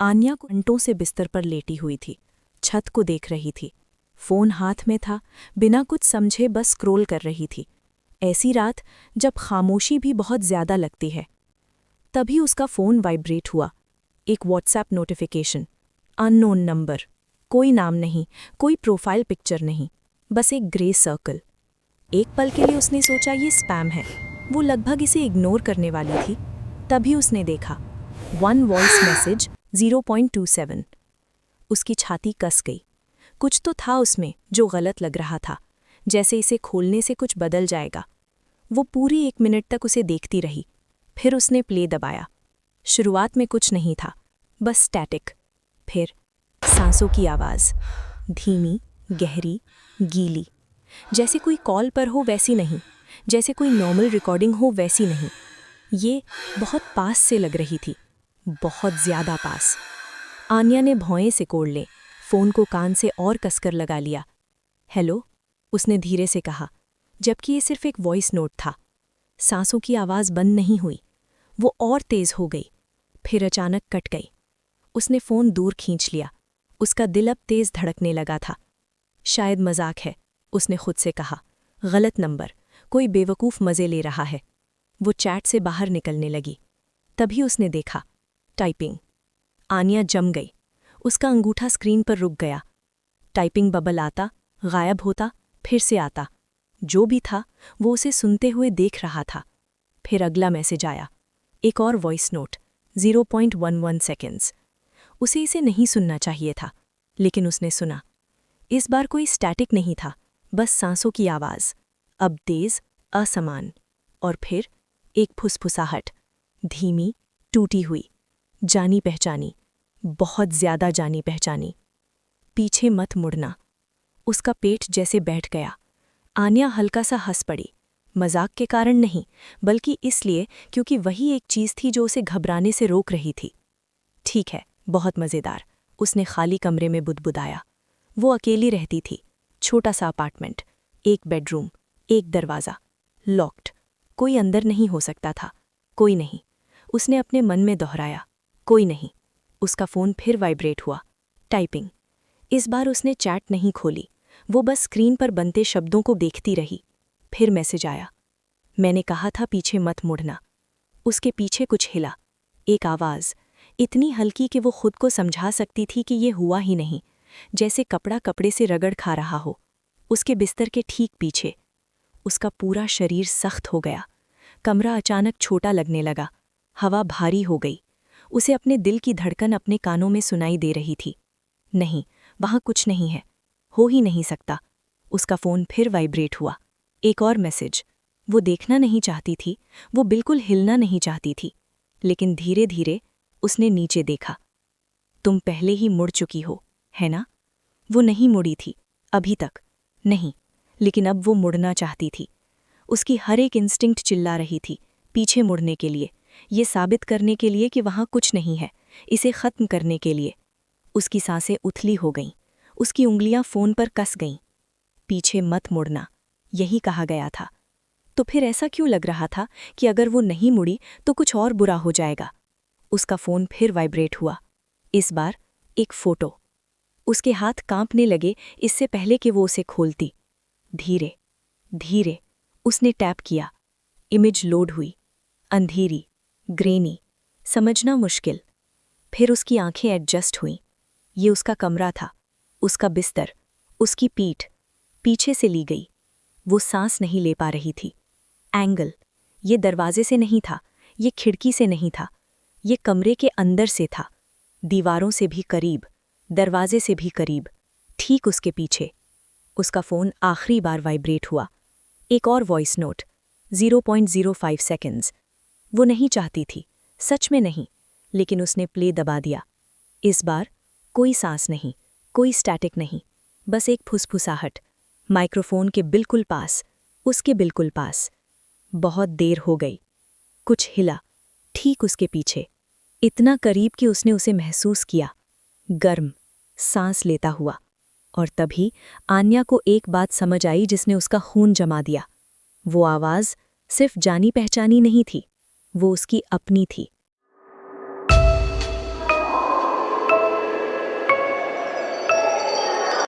आन्या घंटों से बिस्तर पर लेटी हुई थी, छत को देख रही थी। फोन हाथ में था, बिना कुछ समझे बस स्क्रॉल कर रही थी। ऐसी रात जब खामोशी भी बहुत ज्यादा लगती है। तभी उसका फोन वाइब्रेट हुआ। एक व्हाट्सएप नोटिफिकेशन। Unknown number. कोई नाम नहीं, कोई प्रोफाइल पिक्चर नहीं, बस एक ग्रे सर्कल। एक पल के लिए उसने सोचा ये स्पैम है। वो लगभग इसे इग्नोर करने वाली थी। तभी उसने देखा 1 वॉइस मैसेज 0.27। उसकी छाती कस गई। कुछ तो था उसमें जो गलत लग रहा था, जैसे इसे खोलने से कुछ बदल जाएगा। वो पूरी 1 मिनट तक उसे देखती रही। फिर उसने प्ले दबाया। शुरुआत में कुछ नहीं था, बस स्टैटिक। फिर सांसों की आवाज़, धीमी, गहरी, गीली। जैसे कोई कॉल पर हो वैसी नहीं, जैसे कोई नॉर्मल रिकॉर्डिंग हो वैसी नहीं। ये बहुत पास से लग रही थी, बहुत ज़्यादा पास। आन्या ने भौएं से कोड़ ले, फ़ोन को कान से और कसकर लगा लिया। हेलो, उसने धीरे से कहा, जबकि ये सिर्फ एक वॉइस नोट था। सांसों की आवाज़ बंद नहीं हुई, वो और तेज़ हो गई, फिर अचानक कट गई। उसने फ़ोन दूर खींच लिया। उसका दिल अब तेज़ धड़कने लगा था। शायद मजाक है, उसने खुद से कहा। गलत नंबर, कोई बेवकूफ़ मज़े ले रहा है। वो चैट से बाहर निकलने लगी। तभी उसने देखा, टाइपिंग। आन्या जम गई। उसका अंगूठा स्क्रीन पर रुक गया। टाइपिंग बबल आता, गायब होता, फिर से आता। जो भी था वो उसे सुनते हुए देख रहा था। फिर अगला मैसेज आया, एक और वॉइस नोट, 0.11 सेकेंड्स। उसे इसे नहीं सुनना चाहिए था, लेकिन उसने सुना। इस बार कोई स्टैटिक नहीं था, बस सांसों की आवाज़, अब तेज़, असमान। और फिर एक फुसफुसाहट, धीमी, टूटी हुई, जानी पहचानी, बहुत ज़्यादा जानी पहचानी। पीछे मत मुड़ना। उसका पेट जैसे बैठ गया। आन्या हल्का सा हंस पड़ी, मजाक के कारण नहीं, बल्कि इसलिए क्योंकि वही एक चीज़ थी जो उसे घबराने से रोक रही थी। ठीक है, बहुत मज़ेदार, उसने खाली कमरे में बुदबुदाया। वो अकेली रहती थी, छोटा सा अपार्टमेंट, एक बेडरूम, एक दरवाज़ा, लॉक्ड। कोई अंदर नहीं हो सकता था, कोई नहीं। उसने अपने मन में दोहराया, कोई नहीं। उसका फ़ोन फिर वाइब्रेट हुआ, टाइपिंग। इस बार उसने चैट नहीं खोली, वो बस स्क्रीन पर बनते शब्दों को देखती रही। फिर मैसेज आया, मैंने कहा था पीछे मत मुड़ना। उसके पीछे कुछ हिला, एक आवाज़, इतनी हल्की कि वो खुद को समझा सकती थी कि ये हुआ ही नहीं, जैसे कपड़ा कपड़े से रगड़ खा रहा हो। उसके बिस्तर के ठीक पीछे। उसका पूरा शरीर सख्त हो गया। कमरा अचानक छोटा लगने लगा, हवा भारी हो गई। उसे अपने दिल की धड़कन अपने कानों में सुनाई दे रही थी। नहीं, वहाँ कुछ नहीं है, हो ही नहीं सकता। उसका फ़ोन फिर वाइब्रेट हुआ, एक और मैसेज। वो देखना नहीं चाहती थी, वो बिल्कुल हिलना नहीं चाहती थी, लेकिन धीरे धीरे उसने नीचे देखा। तुम पहले ही मुड़ चुकी हो, है ना? वो नहीं मुड़ी थी, अभी तक नहीं, लेकिन अब वो मुड़ना चाहती थी। उसकी हर एक इंस्टिंक्ट चिल्ला रही थी, पीछे मुड़ने के लिए, ये साबित करने के लिए कि वहाँ कुछ नहीं है, इसे ख़त्म करने के लिए। उसकी सांसें उथली हो गईं, उसकी उंगलियां फ़ोन पर कस गईं। पीछे मत मुड़ना, यही कहा गया था। तो फिर ऐसा क्यों लग रहा था कि अगर वो नहीं मुड़ी तो कुछ और बुरा हो जाएगा? उसका फ़ोन फिर वाइब्रेट हुआ, इस बार एक फ़ोटो। उसके हाथ कांपने लगे इससे पहले कि वो उसे खोलती। धीरे धीरे उसने टैप किया। इमेज लोड हुई, अंधेरी, ग्रेनी, समझना मुश्किल। फिर उसकी आंखें एडजस्ट हुईं। ये उसका कमरा था, उसका बिस्तर, उसकी पीठ, पीछे से ली गई। वो सांस नहीं ले पा रही थी। एंगल, ये दरवाजे से नहीं था, ये खिड़की से नहीं था, ये कमरे के अंदर से था, दीवारों से भी करीब, दरवाजे से भी करीब, ठीक उसके पीछे। उसका फ़ोन आखिरी बार वाइब्रेट हुआ, एक और वॉइस नोट, 0.05 सेकेंड्स। वो नहीं चाहती थी, सच में नहीं, लेकिन उसने प्ले दबा दिया। इस बार कोई सांस नहीं, कोई स्टैटिक नहीं, बस एक फुसफुसाहट, माइक्रोफोन के बिल्कुल पास, उसके बिल्कुल पास। बहुत देर हो गई। कुछ हिला, ठीक उसके पीछे, इतना करीब कि उसने उसे महसूस किया, गर्म, सांस लेता हुआ। और तभी आन्या को एक बात समझ आई जिसने उसका खून जमा दिया। वो आवाज़ सिर्फ जानी पहचानी नहीं थी, वो उसकी अपनी थी।